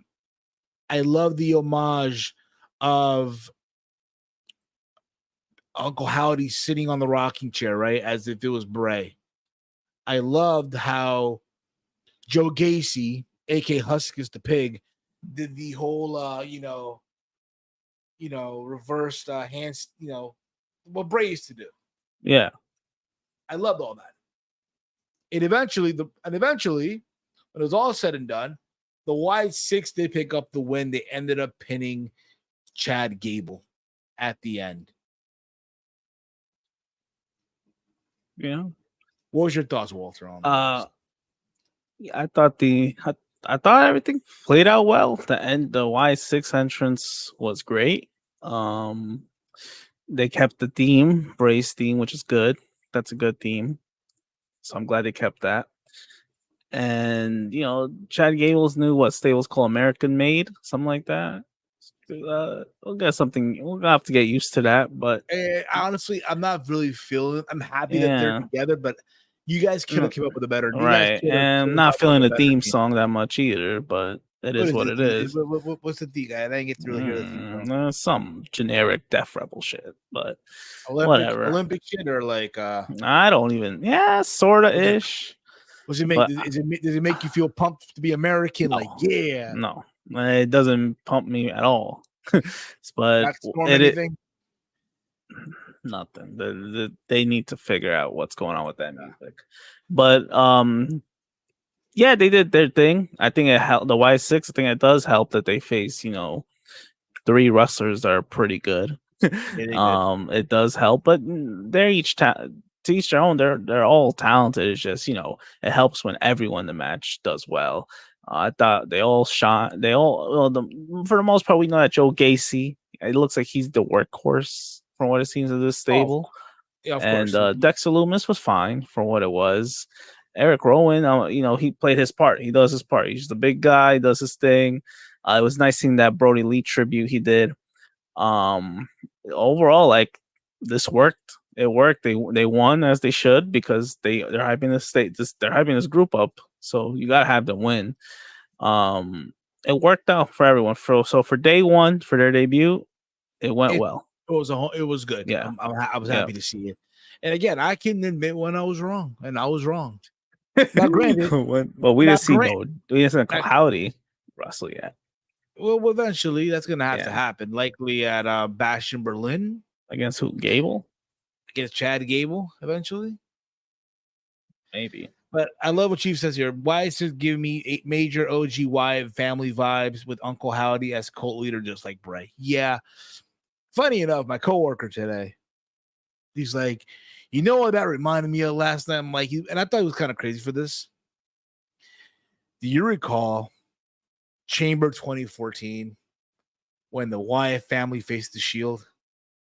love the homage of Uncle Howdy sitting on the rocking chair, right? As if it was Bray. I loved how Joe Gacy, aka Huskus the Pig, did the whole reversed hands, what Bray used to do. Yeah. I loved all that. And eventually, when it was all said and done, the Wyatt Six did pick up the win. They ended up pinning Chad Gable at the end. Yeah. What was your thoughts, Walter, on this? I thought everything played out well. The Wyatt Six entrance was great. They kept the theme, Bray's theme, which is good. That's a good theme. So I'm glad they kept that. And Chad Gable's new stable's called American Made, something like that. We'll get something. We'll have to get used to that. But honestly, I'm not really feeling it. I'm happy that they're together, but you guys could have come up with a better. Right, and I'm not feeling the theme song that much either. But it is what it is. What's the theme? I didn't get to really hear the theme song. Some generic Def Rebel shit, but whatever. Olympic shit or like I don't even. Yeah, sorta ish. Does it make you feel pumped to be American? No, like, yeah. No, it doesn't pump me at all. But anything? Nothing. They need to figure out what's going on with that music. But yeah, they did their thing. I think it helped the Y6. I think it does help that they face, 3 wrestlers that are pretty good. It does help, but they're to each their own. They're all talented. It's just it helps when everyone in the match does well. I thought they all shot. They all for the most part we know that Joe Gacy. It looks like he's the workhorse from what it seems of this stable. Yeah, of and course. Dexter Loomis was fine for what it was. Eric Rowan, he played his part. He does his part. He's the big guy. Does his thing. It was nice seeing that Brody Lee tribute he did. Overall, like this worked. It worked. They won as they should because they're hyping they're hyping this group up. So you gotta have them win. It worked out for everyone. So for day one, for their debut, it went well. It was good. Yeah, I was happy to see it. And again, I can admit when I was wrong, and I was wrong. Now, granted, we didn't see Howdy wrestle yet. Well, eventually that's gonna have to happen. Likely at Bash in Berlin against who? Gable? Against Chad Gable eventually. Maybe. But I love what Chief says here. Wyatt is giving me a major OG Wyatt family vibes with Uncle Howdy as cult leader, just like Bray. Yeah. Funny enough, my coworker today, he's like, you know what that reminded me of last night? I'm like, and I thought it was kind of crazy for this. Do you recall Chamber 2014 when the Wyatt family faced the Shield?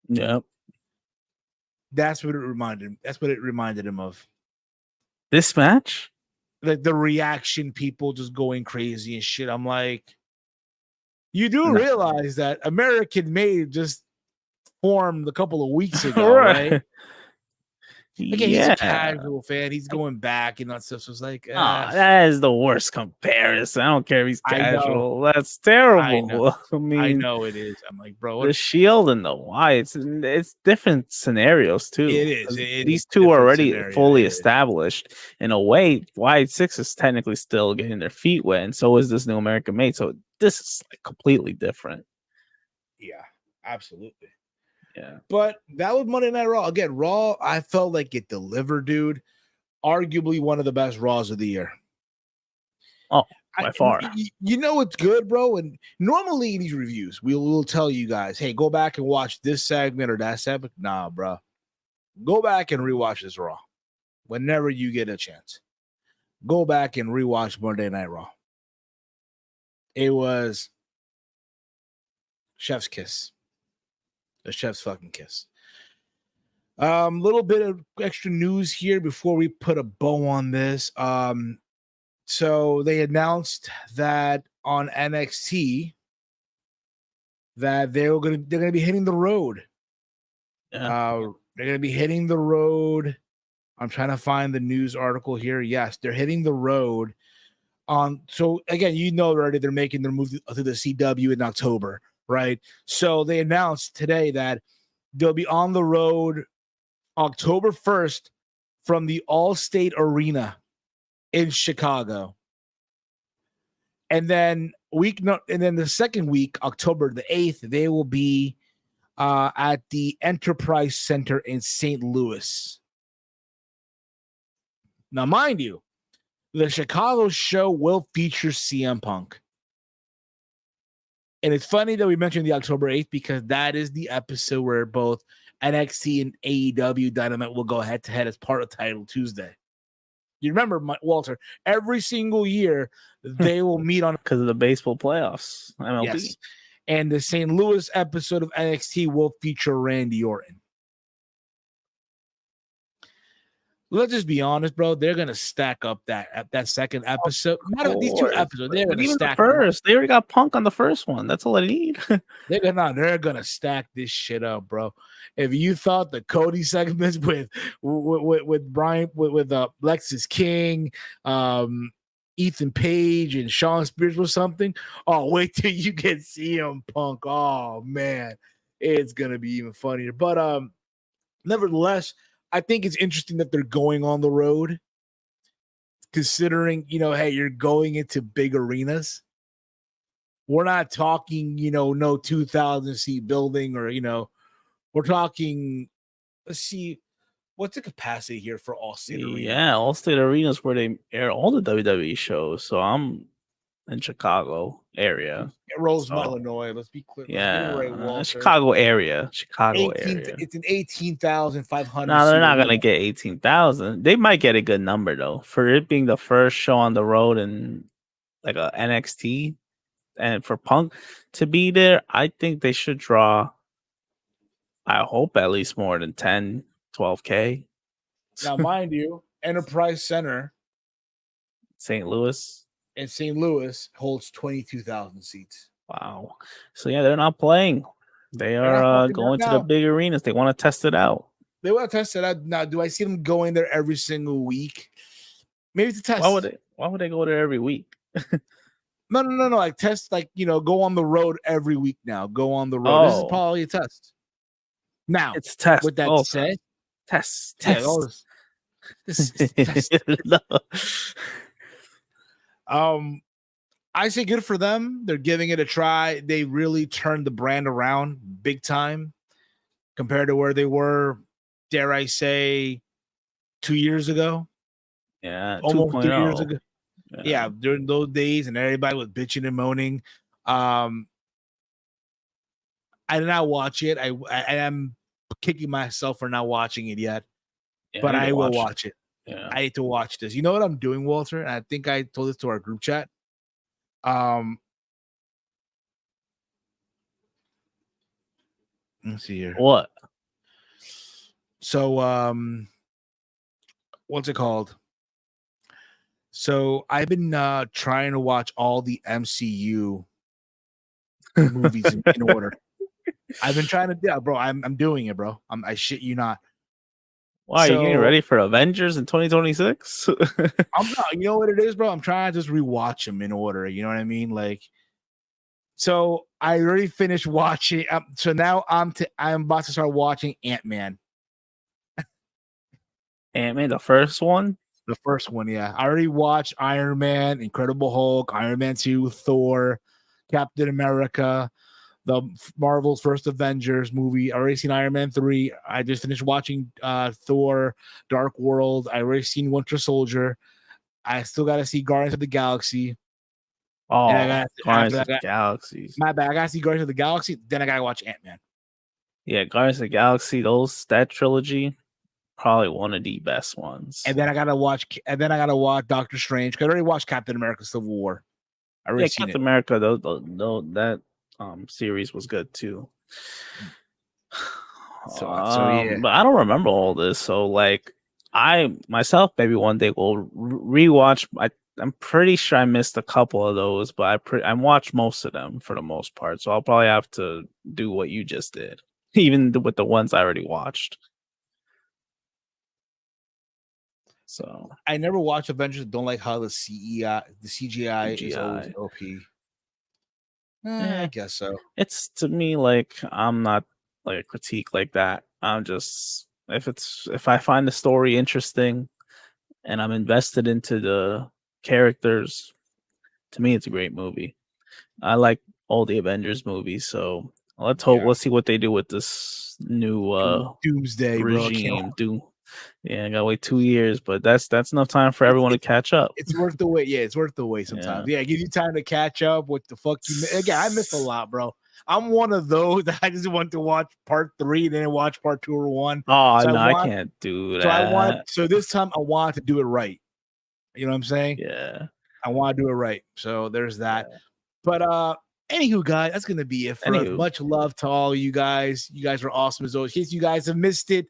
Yep. That's what it reminded him. That's what it reminded him of. This match? Like the reaction, people just going crazy and shit. I'm like, you do realize that American Made just formed a couple of weeks ago, right? Okay, he's a casual fan. He's going back and that stuff. So it's like, that is the worst comparison. I don't care if he's casual. That's terrible. I know it is. I'm like, bro, the Shield and the Wyatt, it's different scenarios too. It is. These two are already fully established. In a way, Wyatt 6 is technically still getting their feet wet, and so is this new American Made. So this is like completely different. Yeah, absolutely. Yeah. But that was Monday Night Raw. Again, Raw, I felt like it delivered, dude. arguably one of the best Raws of the year. Oh, by far. You know it's good, bro. And normally in these reviews, we'll tell you guys, hey, go back and watch this segment or that segment. Nah, bro. Go back and rewatch this Raw whenever you get a chance. Go back and rewatch Monday Night Raw. It was chef's kiss. A chef's fucking kiss. Little bit of extra news here before we put a bow on this. So they announced that on NXT that they're gonna be hitting the road. Yeah. They're gonna be hitting the road. I'm trying to find the news article here. Yes, they're hitting the road. So again, you know already they're making their move to the CW in October, right? So they announced today that they'll be on the road October 1st from the Allstate Arena in Chicago. And then the second week, October the 8th, they will be at the Enterprise Center in St. Louis. Now, mind you, the Chicago show will feature CM Punk. And it's funny that we mentioned the October 8th because that is the episode where both NXT and AEW Dynamite will go head to head as part of Title Tuesday. You remember, Walter, every single year they will meet on because of the baseball playoffs. MLB. Yes. And the St. Louis episode of NXT will feature Randy Orton. Let's just be honest, bro. They're gonna stack up that second episode. Not these two episodes. They're gonna stack the first. They already got Punk on the first one. That's all I need. They're gonna stack this shit up, bro. If you thought the Cody segments with Brian with Lexus King, Ethan Page, and Shawn Spears was something, oh, wait till you get CM Punk. Oh man, it's gonna be even funnier. But nevertheless, I think it's interesting that they're going on the road, considering, hey, you're going into big arenas. We're not talking, no 2,000 seat building or, we're talking, let's see, what's the capacity here for Allstate Arena? Yeah, Allstate Arena is where they air all the WWE shows. So I'm in Chicago area. Rosemont, Illinois. Let's be clear. Yeah, Chicago area. It's an 18,500. No, they're not gonna get 18,000. They might get a good number though for it being the first show on the road and like a NXT, and for Punk to be there. I think they should draw. I hope at least more than 10, 12K. Now, mind you, Enterprise Center, St. Louis. And St. Louis holds 22,000 seats. Wow. So, yeah, they're not playing. They are going to the big arenas. They want to test it out. They want to test it out. Now, do I see them going there every single week? Maybe it's a test. Why would they go there every week? No. Like test, go on the road every week now. Go on the road. This is probably a test. Now, it's test. With that said, test. This is test. I say good for them. They're giving it a try. They really turned the brand around big time compared to where they were, dare I say, 2 years ago. Yeah, almost 2 years ago. Yeah, during those days, and everybody was bitching and moaning. I did not watch it. I am kicking myself for not watching it yet, but I will watch it. Yeah. I need to watch this. You know what I'm doing, Walter? And I think I told this to our group chat. Let's see here. What? So, what's it called? So I've been trying to watch all the MCU movies in order. I've been trying to, bro. I'm doing it, bro. I shit you not. Why are you getting ready for Avengers in 2026? I'm not. You know what it is, bro? I'm trying to just rewatch them in order. You know what I mean? Like, so I already finished watching. So now I'm about to start watching Ant-Man. Ant-Man, the first one. The first one, yeah. I already watched Iron Man, Incredible Hulk, Iron Man 2, Thor, Captain America, the Marvel's first Avengers movie. I already seen Iron Man 3. I just finished watching Thor: Dark World. I already seen Winter Soldier. I still got to see Guardians of the Galaxy. Oh, And Guardians of the Galaxy. My bad. I got to see Guardians of the Galaxy. Then I got to watch Ant-Man. Yeah, Guardians of the Galaxy. That trilogy, probably one of the best ones. And then I got to watch. Doctor Strange. Because I already watched Captain America: Civil War. I already seen Captain it. America. That series was good too. So yeah, but I don't remember all this. So like, I myself maybe one day will rewatch. I'm pretty sure I missed a couple of those, but I watched most of them for the most part. So I'll probably have to do what you just did, even with the ones I already watched. So I never watched Avengers. Don't like how the CGI is always OP. I guess so. It's to me like I'm not like a critique like that. I'm just if I find the story interesting and I'm invested into the characters, to me it's a great movie. I like all the Avengers movies, so let's see what they do with this new Doomsday regime. I gotta wait 2 years, but that's enough time for everyone to catch up. It's worth the wait. Yeah, it's worth the wait sometimes. Yeah, give you time to catch up. What the fuck? Again, I missed a lot, bro. I'm one of those that I just want to watch part 3, then watch part 2 or 1. Oh, so no, I can't do that. So this time I want to do it right. You know what I'm saying? Yeah. I want to do it right. So there's that. Yeah. But anywho, guys, that's gonna be it for us. Much love to all you guys. You guys are awesome as always. In case you guys have missed it,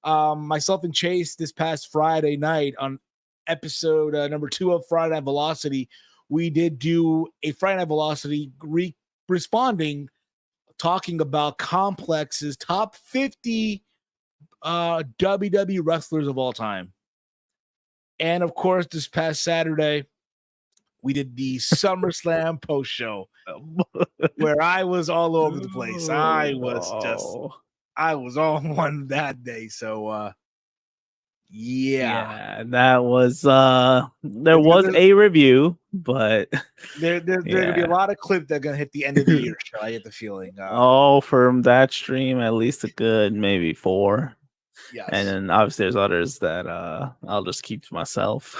myself and Chase this past Friday night on episode number 2 of Friday Night Velocity, we did do a Friday Night Velocity responding, talking about Complex's top 50 WWE wrestlers of all time. And of course, this past Saturday, we did the SummerSlam post show where I was all over the place. I was on one that day. So yeah, that was there was a review, but there's gonna be a lot of clips that are gonna hit the end of the year show. I get the feeling. From that stream, at least a good maybe 4. Yes. And then obviously there's others that I'll just keep to myself.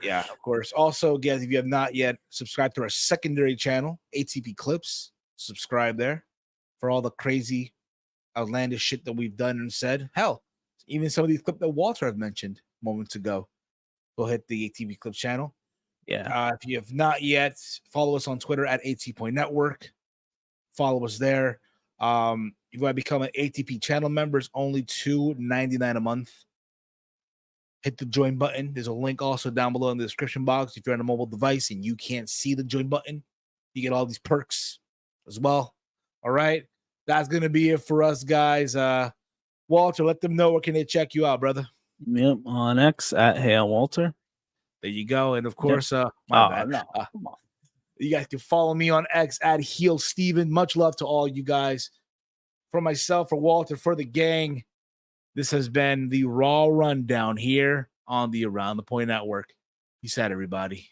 Yeah, of course. Also, guys, if you have not yet subscribed to our secondary channel, ATP Clips, subscribe there for all the crazy, outlandish shit that we've done and said. Hell, even some of these clips that Walter have mentioned moments ago. Go hit the ATP Clips channel. Yeah. If you have not yet, follow us on Twitter at AT.network. Follow us there. If you want to become an ATP channel member, it's only $2.99 a month. Hit the join button. There's a link also down below in the description box. If you're on a mobile device and you can't see the join button, you get all these perks as well. All right. That's going to be it for us, guys. Walter, let them know where can they check you out, brother. Yep, on X at Hale Walter. There you go. And of course, my bad. No, come on. You guys can follow me on X at Heel Steven. Much love to all you guys. For myself, for Walter, for the gang, this has been the Raw Rundown here on the Around the Point Network. Peace out, everybody.